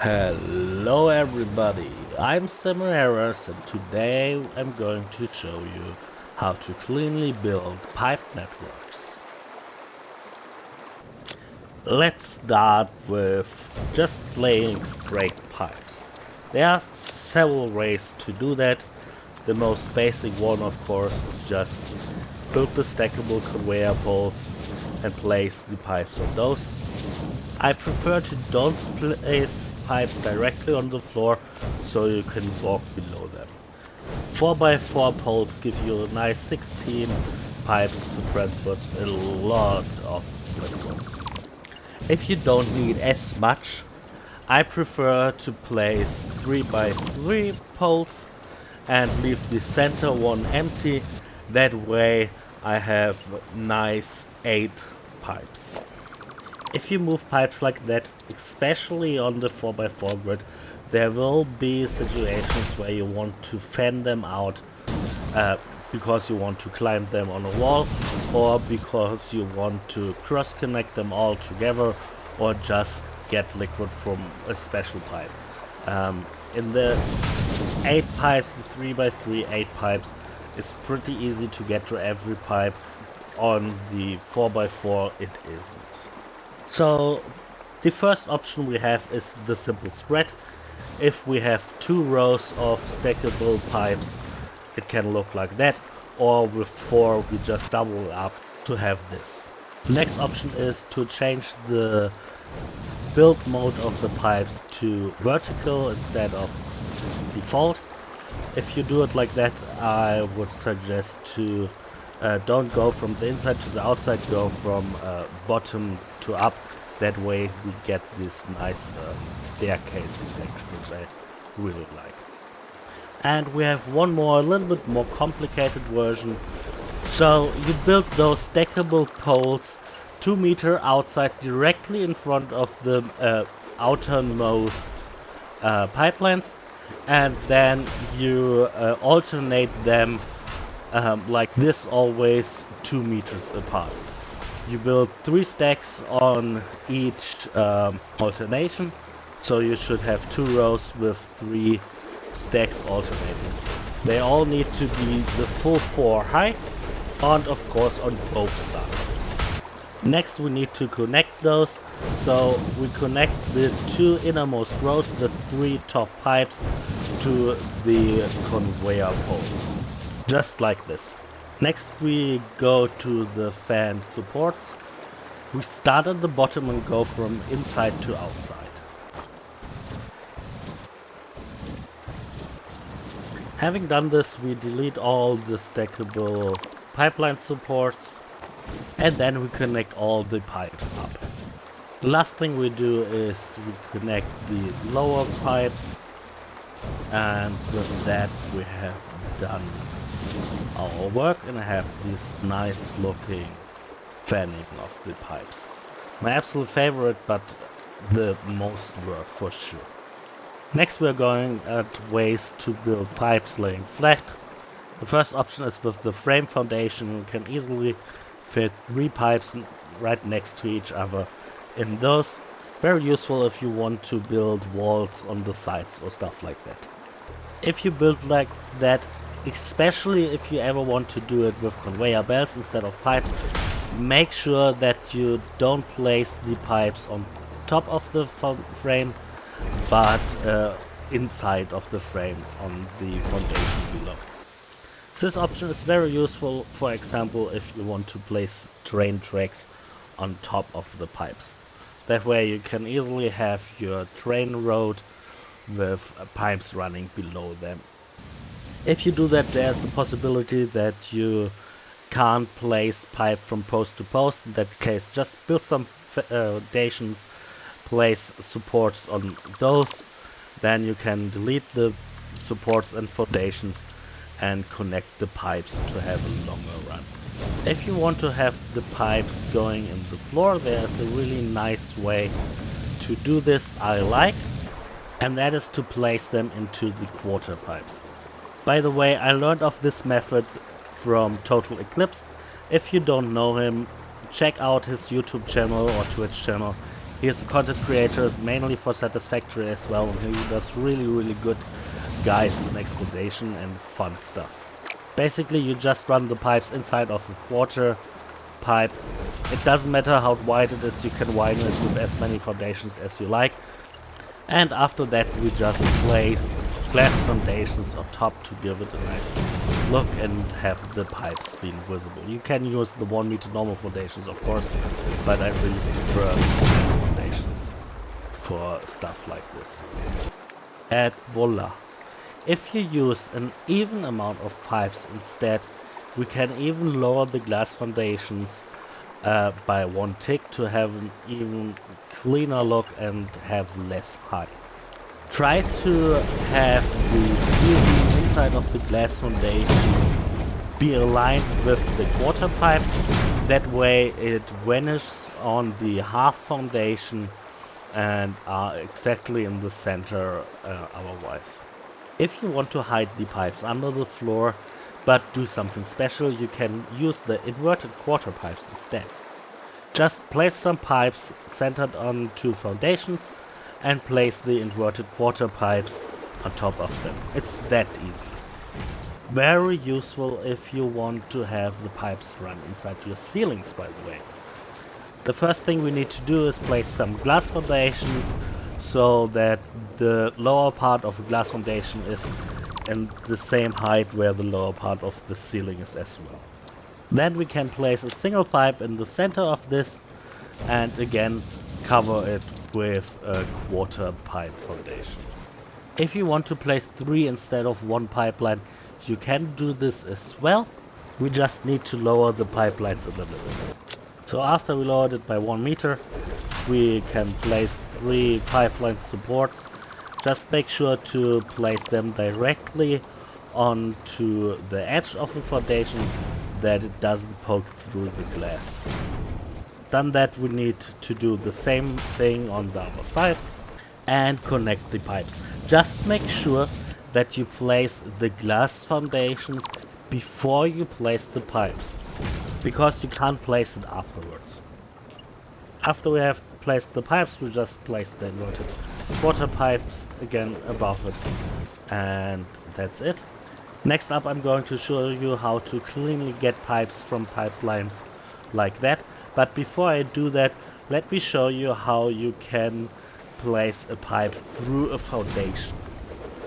Hello everybody, I'm Samaras and today I'm going to show you how to cleanly build pipe networks. Let's start with just laying straight pipes. There are several ways to do that. The most basic one, of course, is just build the stackable conveyor poles and place the pipes on those. I prefer to don't place pipes directly on the floor so you can walk below them. 4x4 poles give you a nice 16 pipes to transport a lot of liquids. If you don't need as much, I prefer to place 3x3 poles and leave the center one empty. That way I have nice 8 pipes. If you move pipes like that, especially on the 4x4 grid, there will be situations where you want to fan them out because you want to climb them on a wall, or because you want to cross connect them all together, or just get liquid from a special pipe. In the 8 pipes, the 3x3 8 pipes, it's pretty easy to get to every pipe. On the 4x4 it isn't. So the first option we have is the simple spread. If we have 2 rows of stackable pipes, it can look like that, or with 4 we just double up to have this. Next option is to change the build mode of the pipes to vertical instead of default. If you do it like that, I would suggest to don't go from the inside to the outside, go from bottom to up. That way we get this nice staircase effect, which I really like. And we have one more, a little bit more complicated version. So you build those stackable poles 2 meters outside, directly in front of the outermost pipelines, and then you alternate them like this, always 2 meters apart. You build 3 stacks on each alternation, so you should have 2 rows with 3 stacks alternating. They all need to be the full 4 high, and of course on both sides. Next we need to connect those, so we connect the 2 innermost rows, the 3 top pipes, to the conveyor poles, just like this. Next we go to the fan supports. We start at the bottom and go from inside to outside. Having done this, we delete all the stackable pipeline supports, and then we connect all the pipes up. The last thing we do is we connect the lower pipes, and with that we have done our work and have this nice looking fanning of the pipes. My absolute favorite, but the most work for sure. Next we're going at ways to build pipes laying flat. The first option is with the frame foundation. You can easily fit 3 pipes right next to each other in those. Very useful if you want to build walls on the sides or stuff like that. If you build like that, especially if you ever want to do it with conveyor belts instead of pipes, make sure that you don't place the pipes on top of the frame, but inside of the frame on the foundation below. This option is very useful, for example, if you want to place train tracks on top of the pipes. That way you can easily have your train road with pipes running below them. If you do that, there's a possibility that you can't place pipe from post to post. In that case, just build some foundations, place supports on those, then you can delete the supports and foundations and connect the pipes to have a longer run. If you want to have the pipes going in the floor, there's a really nice way to do this I like, and that is to place them into the Quarterpipes. By the way, I learned of this method from Total Eclipse. If you don't know him, check out his YouTube channel or Twitch channel. He's a content creator mainly for Satisfactory as well, and he does really good guides and explanation and fun stuff. Basically, you just run the pipes inside of a quarter pipe. It doesn't matter how wide it is, you can widen it with as many foundations as you like. And after that we just place glass foundations on top to give it a nice look and have the pipes being visible. You can use the 1 meter normal foundations of course, but I really prefer glass foundations for stuff like this. And voila. If you use an even amount of pipes instead, we can even lower the glass foundations by 1 tick to have an even cleaner look and have less height. Try to have the steel beam inside of the glass foundation be aligned with the quarter pipe. That way it vanishes on the half foundation and are exactly in the center otherwise. If you want to hide the pipes under the floor but do something special, you can use the inverted quarter pipes instead. Just place some pipes centered on 2 foundations and place the inverted quarter pipes on top of them. It's that easy. Very useful if you want to have the pipes run inside your ceilings, by the way. The first thing we need to do is place some glass foundations so that the lower part of the glass foundation is in the same height where the lower part of the ceiling is as well. Then we can place a single pipe in the center of this and again cover it with a quarter pipe foundation. If you want to place 3 instead of 1 pipeline, you can do this as well. We just need to lower the pipelines a little bit. So after we lowered it by 1 meter, we can place 3 pipeline supports. Just make sure to place them directly onto the edge of the foundation that it doesn't poke through the glass. Done that, we need to do the same thing on the other side and connect the pipes. Just make sure that you place the glass foundations before you place the pipes, because you can't place it afterwards. After we have placed the pipes, we just place the inverted quarter pipes again above it, and that's it. Next up, I'm going to show you how to cleanly get pipes from pipelines like that. But before I do that, let me show you how you can place a pipe through a foundation.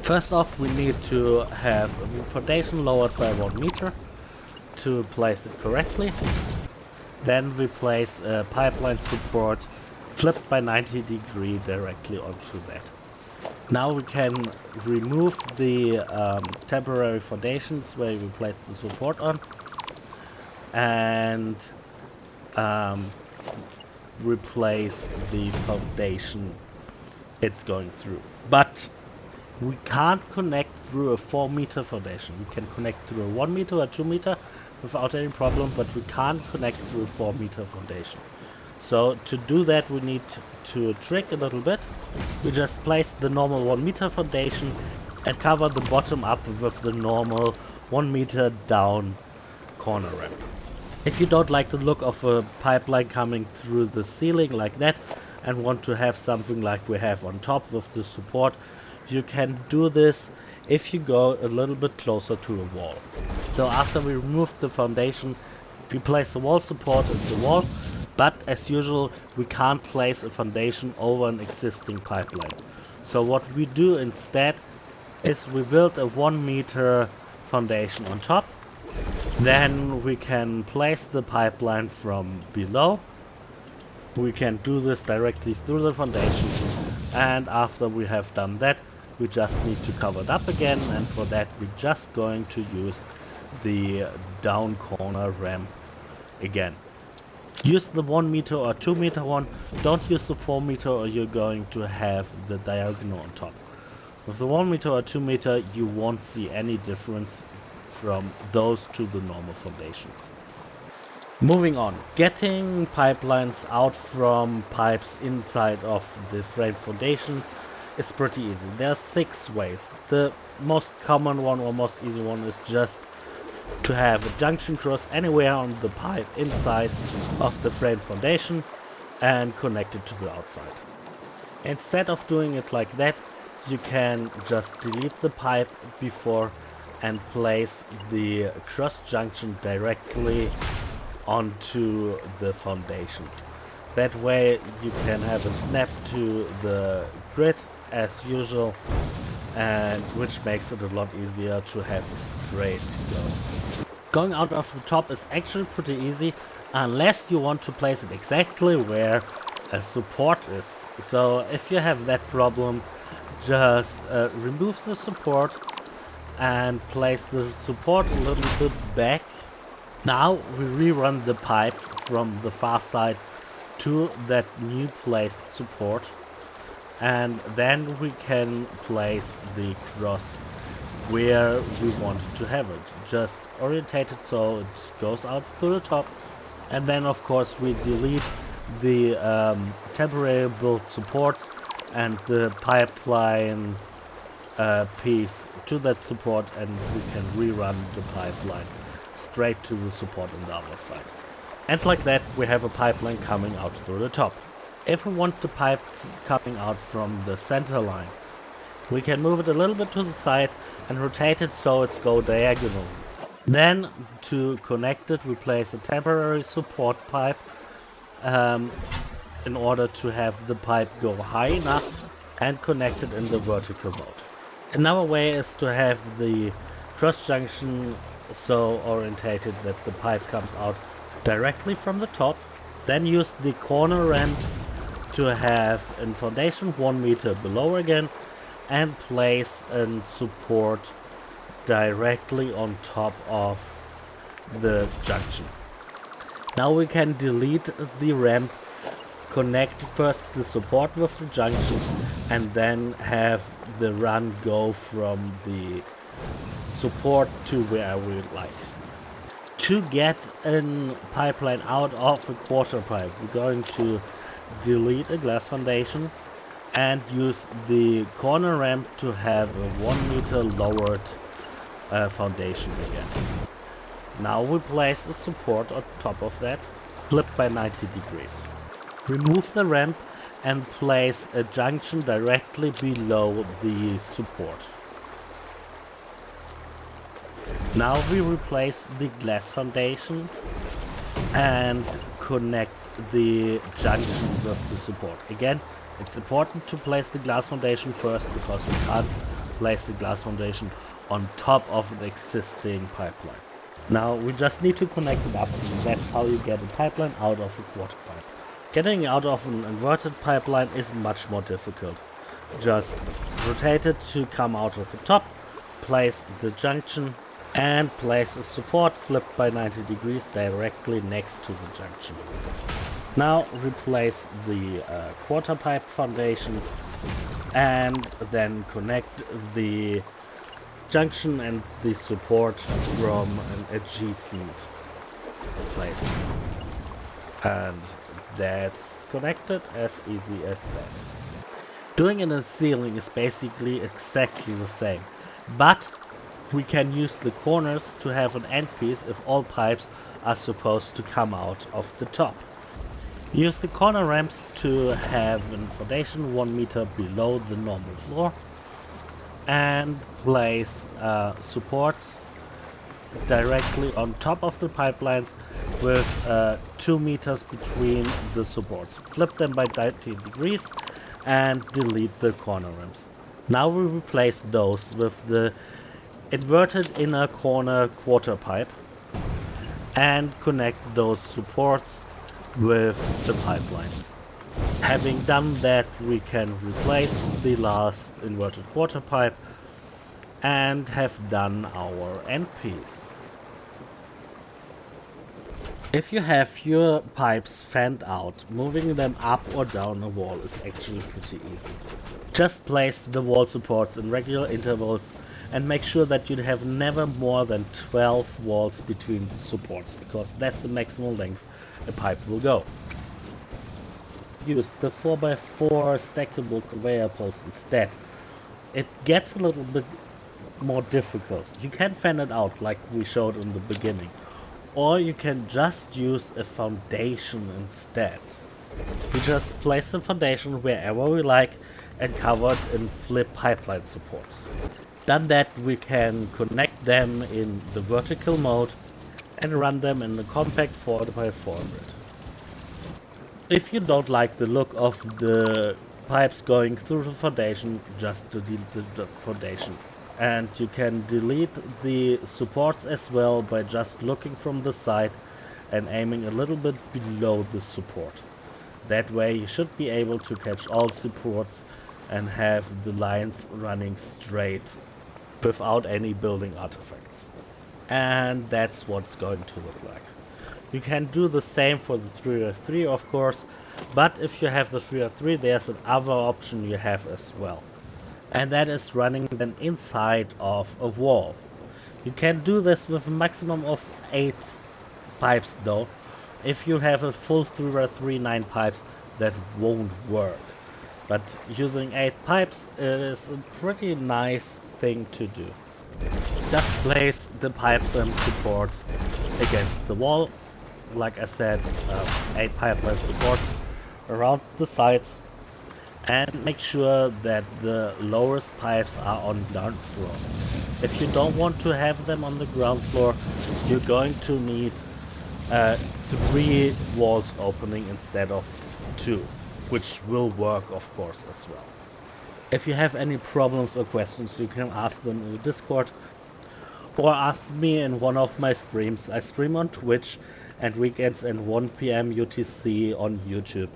First off, we need to have a foundation lowered by 1 meter to place it correctly. Then we place a pipeline support flipped by 90 degrees directly onto that. Now we can remove the temporary foundations where we place the support on and replace the foundation it's going through. But we can't connect through a 4 meter foundation. We can connect through a 1 meter or 2 meter without any problem, but we can't connect through a 4 meter foundation. So to do that, we need to trick a little bit. We just place the normal 1 meter foundation and cover the bottom up with the normal 1 meter down corner ramp. If you don't like the look of a pipeline coming through the ceiling like that and want to have something like we have on top with the support, you can do this if you go a little bit closer to a wall. So after we remove the foundation, we place a wall support in the wall, but as usual we can't place a foundation over an existing pipeline. So what we do instead is we build a 1 meter foundation on top. Then we can place the pipeline from below. We can do this directly through the foundation, and after we have done that, we just need to cover it up again, and for that we're just going to use the down corner ramp again. Use the 1 meter or 2 meter one, don't use the 4 meter or you're going to have the diagonal on top. With the 1 meter or 2 meter you won't see any difference from those to the normal foundations. Moving on, getting pipelines out from pipes inside of the frame foundations is pretty easy. There are 6 ways. The most common one or most easy one is just to have a junction cross anywhere on the pipe inside of the frame foundation. and connect it to the outside. Instead of doing it like that, you can just delete the pipe before and place the cross junction directly onto the foundation. That way you can have it snap to the grid as usual, and which makes it a lot easier to have a straight go. Going out of the top is actually pretty easy, unless you want to place it exactly where a support is. So if you have that problem, just remove the support and place the support a little bit back. Now we rerun the pipe from the far side to that new placed support, and then we can place the cross where we want to have it. Just orientate it so it goes out to the top, and then of course we delete the temporary built support and the pipeline piece to that support, and we can rerun the pipeline straight to the support on the other side. And like that we have a pipeline coming out through the top. If we want the pipe coming out from the center line, we can move it a little bit to the side and rotate it so it's go diagonal. Then to connect it we place a temporary support pipe in order to have the pipe go high enough and connect it in the vertical mode. Another way is to have the cross junction so orientated that the pipe comes out directly from the top. Then use the corner ramps to have a foundation 1 meter below again and place a support directly on top of the junction. Now we can delete the ramp, connect first the support with the junction, and then have the run go from the support to where we like. To get a pipeline out of a quarter pipe, we're going to delete a glass foundation and use the corner ramp to have a 1 meter lowered foundation again. Now we place a support on top of that, flip by 90 degrees. Remove the ramp and place a junction directly below the support. Now we replace the glass foundation and connect the junction with the support. Again, it's important to place the glass foundation first because we can't place the glass foundation on top of an existing pipeline. Now we just need to connect it up, and that's how you get a pipeline out of a quarter pipe. Getting out of an inverted pipeline isn't much more difficult. Just rotate it to come out of the top, place the junction, and place a support flipped by 90 degrees directly next to the junction. Now replace the quarter pipe foundation and then connect the junction and the support from an adjacent place. And that's connected as easy as that. Doing it in a ceiling is basically exactly the same, but we can use the corners to have an end piece if all pipes are supposed to come out of the top. Use the corner ramps to have a foundation 1 meter below the normal floor and place supports directly on top of the pipelines with 2 meters between the supports. Flip them by 90 degrees and delete the corner ramps. Now we replace those with the inverted inner corner quarter pipe and connect those supports with the pipelines. Having done that, we can replace the last inverted quarter pipe and have done our end piece. If you have your pipes fanned out, moving them up or down a wall is actually pretty easy. Just place the wall supports in regular intervals and make sure that you have never more than 12 walls between the supports, because that's the maximum length a pipe will go. Use the 4x4 stackable conveyor poles instead. It gets a little bit more difficult. You can fan it out like we showed in the beginning, or you can just use a foundation instead. We just place the foundation wherever we like and cover it in flip pipeline supports. Done that, we can connect them in the vertical mode and run them in the compact 4x400. If you don't like the look of the pipes going through the foundation, just delete the foundation. And you can delete the supports as well by just looking from the side and aiming a little bit below the support. That way you should be able to catch all supports and have the lines running straight without any building artifacts. And that's what it's going to look like. You can do the same for the 3x3 of course, but if you have the 3x3 there's another option you have as well. And that is running them inside of a wall. You can do this with a maximum of 8 pipes though. If you have a full 3x3 9 pipes that won't work. But using 8 pipes is a pretty nice thing to do. Just place the pipes and supports against the wall. Like I said, 8 pipeline support around the sides, and make sure that the lowest pipes are on ground floor. If you don't want to have them on the ground floor, you're going to need 3 walls opening instead of 2, which will work of course as well. If you have any problems or questions, you can ask them in the Discord or ask me in one of my streams. I stream on Twitch and weekends at 1 PM UTC on YouTube.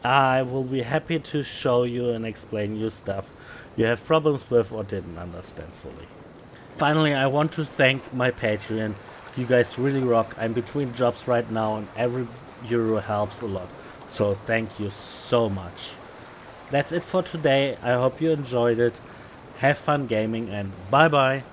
I will be happy to show you and explain you stuff you have problems with or didn't understand fully. Finally, I want to thank my Patreon. You guys really rock. I'm between jobs right now and every euro helps a lot. So thank you so much. That's it for today. I hope you enjoyed it. Have fun gaming and bye bye.